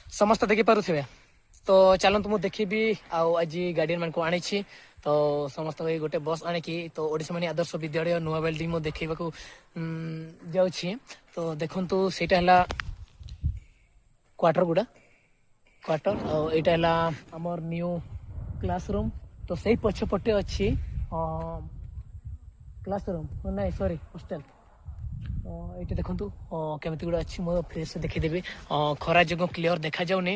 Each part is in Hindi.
समस्त देखी पारे तो चलतु मुझे देखी आज गार्डियन मान को आनी तो समस्त गोटे बस आणिकी तो ओडिशा मानी आदर्श विद्यालय नुआ बिल्डिंग मो देखा जाऊँ तो देखु सीटा है क्वार्टर गुड़ा क्वार्टर यहाँ आमर न्यू क्लासरूम तो सही पछपटे अच्छी क्लासरूम ना सॉरी हॉस्टल ये देखु केमी गुड़ा अच्छी मो फ्रेश देखीदेवी खरा जो क्लीयर देखा जाऊनी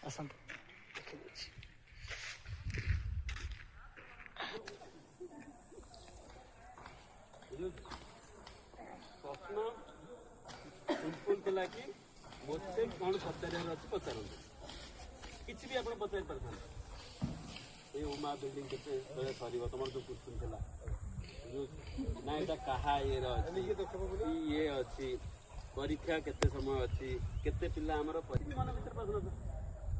आसतु सिंपल थिला कि मोते कोन पचारियार अछि पचारंतु किछि भी आपण पचारि परथान ए उमा बिल्डिंग केते बळे सरीबो तमर जो क्वेश्चन थिला ना एटा कहा ये अछि ये अछि परीक्षा केते समय अछि केते पिला हमर परीक्षा मन भीतर प्रश्न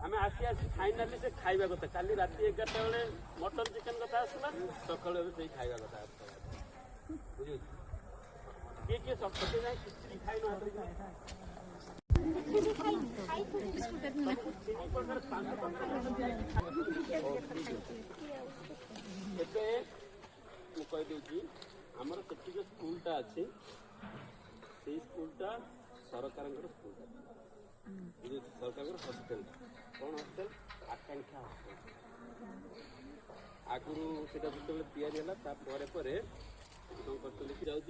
आमे आसी फाइनली से खाइबा कथा काली राती 11 बेले मटन चिकन कथा आसला सकाळे से खाइबा कथा बुझियो के सब पते जाय खिचड़ी खाइ न आमर कति जो स्कूलटा अच्छे से स्कूलटा सरकार स्कूलटा सरकार हॉस्टल कौन हॉस्टल आकांक्षा हॉस्टल आगुरी से जो तैयारी है कौन कर लिखि जाऊँ